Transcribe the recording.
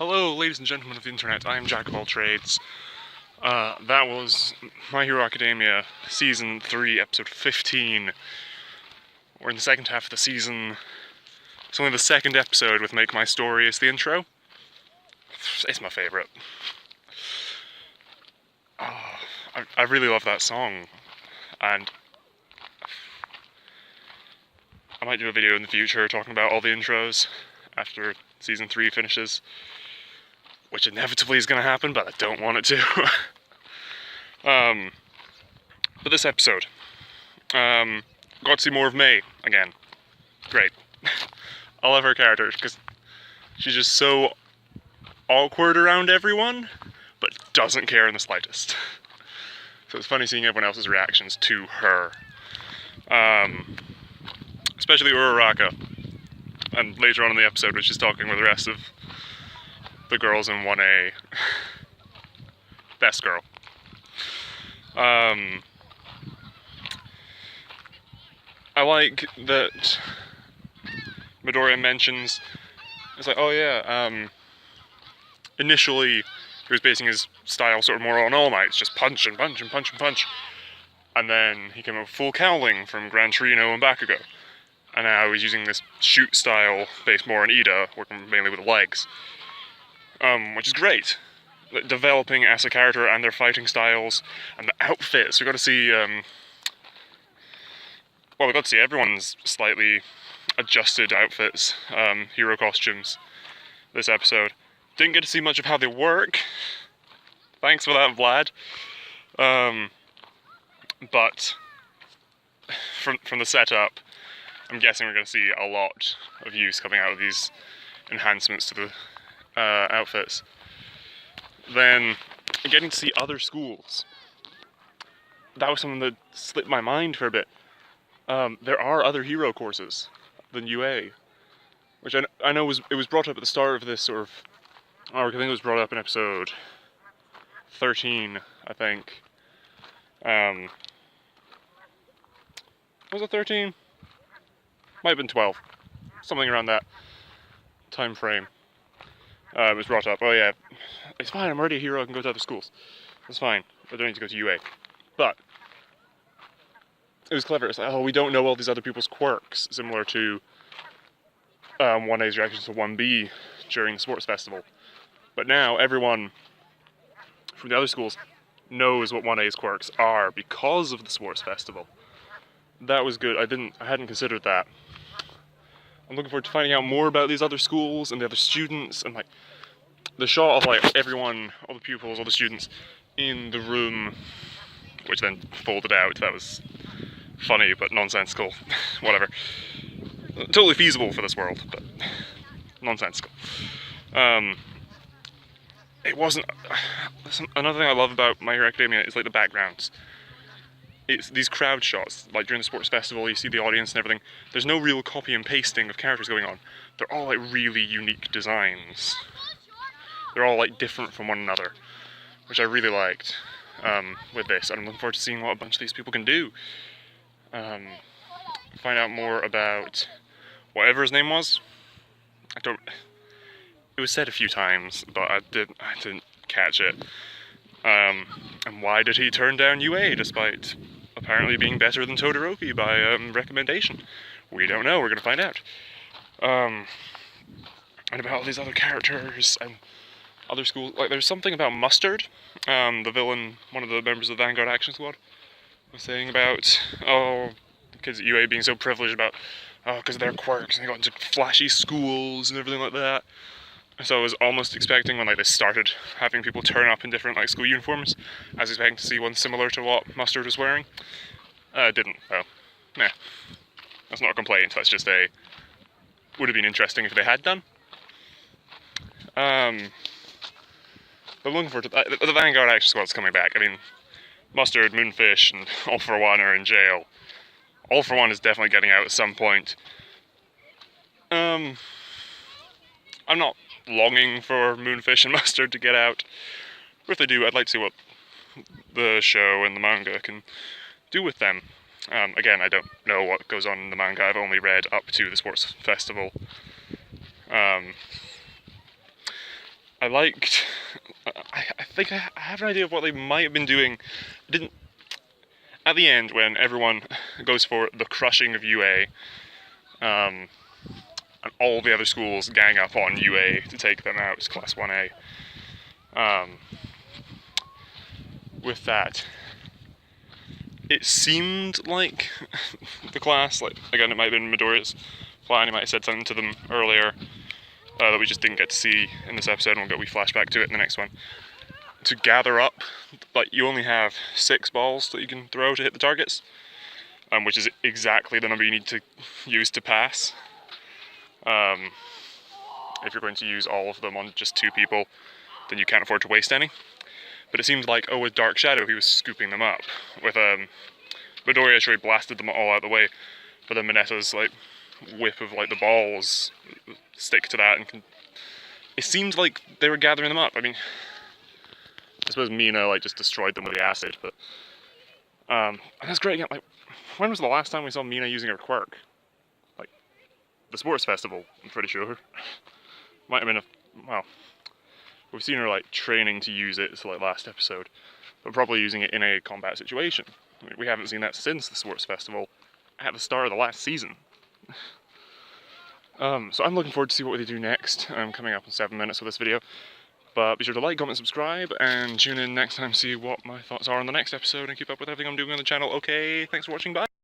Hello, ladies and gentlemen of the internet, I am Jack of all trades. That was My Hero Academia, Season 3, Episode 15. We're in the second half of the season. It's only the second episode with Make My Story as the intro. It's my favourite. I really love that song, and I might do a video in the future talking about all the intros after Season 3 finishes. Which inevitably is going to happen, but I don't want it to. But this episode, got to see more of May again. Great. I love her character, because she's just so awkward around everyone, but doesn't care in the slightest. So it's funny seeing everyone else's reactions to her. Especially Uraraka. And later on in the episode, when she's talking with the rest of the girls in 1A. Best girl. I like that Midoriya mentions, it's like, oh yeah, initially he was basing his style sort of more on All Might, just punch and punch and punch and punch. And then he came up with full cowling from Gran Torino and Bakugo. And now he's using this shoot style based more on Ida, working mainly with legs. Which is great. Developing as a character and their fighting styles and the outfits. We got to see, we got to see everyone's slightly adjusted outfits, hero costumes this episode. Didn't get to see much of how they work. Thanks for that, Vlad. But from the setup, I'm guessing we're going to see a lot of use coming out of these enhancements to the outfits. Then getting to see other schools. That was something that slipped my mind for a bit. There are other hero courses than UA, which I know it was brought up at the start of this sort of arc. I think it was brought up in episode 13, I think. Was it 13? Might have been 12. Something around that time frame. It was brought up, oh yeah, it's fine, I'm already a hero, I can go to other schools. That's fine, I don't need to go to UA. But it was clever, it's like, oh, we don't know all these other people's quirks, similar to 1A's reactions to 1B during the sports festival. But now everyone from the other schools knows what 1A's quirks are because of the sports festival. That was good, I hadn't considered that. I'm looking forward to finding out more about these other schools and the other students, and like the shot of like everyone, all the pupils, all the students in the room, which then folded out. That was funny but nonsensical. Whatever. Totally feasible for this world, but nonsensical. It wasn't. Another thing I love about My Hero Academia is like the backgrounds. It's these crowd shots, like during the sports festival, you see the audience and everything. There's no real copy and pasting of characters going on. They're all like really unique designs. They're all like different from one another, which I really liked with this. I'm looking forward to seeing what a bunch of these people can do. Find out more about whatever his name was. It was said a few times, but I didn't catch it. And why did he turn down UA despite apparently being better than Todoroki by recommendation? We don't know, we're going to find out. And about all these other characters and other schools. Like, there's something about Mustard, the villain, one of the members of the Vanguard Action Squad, was saying about, kids at UA being so privileged about, because of their quirks, and they got into flashy schools and everything like that. So I was almost expecting when like they started having people turn up in different like school uniforms, I was expecting to see one similar to what Mustard was wearing. Didn't, though. Nah. That's not a complaint, that's just would have been interesting if they had done. But looking forward to that. The Vanguard Action Squad's coming back. I mean, Mustard, Moonfish, and All For One are in jail. All For One is definitely getting out at some point. I'm not longing for Moonfish and Mustard to get out. But if they do, I'd like to see what the show and the manga can do with them. Again, I don't know what goes on in the manga. I've only read up to the sports festival. I liked... I think I have an idea of what they might have been doing. At the end, when everyone goes for the crushing of UA, and all the other schools gang up on UA to take them out as Class 1A, with that, it seemed like the class, like, again, it might have been Midoriya's plan, he might have said something to them earlier that we just didn't get to see in this episode, and we flash back to it in the next one. To gather up, like, you only have 6 balls that you can throw to hit the targets, which is exactly the number you need to use to pass. If you're going to use all of them on just 2 people, then you can't afford to waste any. But it seemed like, with Dark Shadow, he was scooping them up. With Midoriya, sure, he blasted them all out of the way, but then Mineta's like whip of like the balls stick to that, and it seemed like they were gathering them up. I mean, I suppose Mina like just destroyed them with the acid, but and that's great again. Like, when was the last time we saw Mina using her quirk? Like, the sports festival, I'm pretty sure. Might have been well, we've seen her like training to use it, so like last episode, but probably using it in a combat situation. I mean, we haven't seen that since the sports festival at the start of the last season. So I'm looking forward to see what they do next. I'm coming up in 7 minutes with this video. But be sure to like, comment, subscribe, and tune in next time to see what my thoughts are on the next episode, and keep up with everything I'm doing on the channel. Okay, thanks for watching, bye!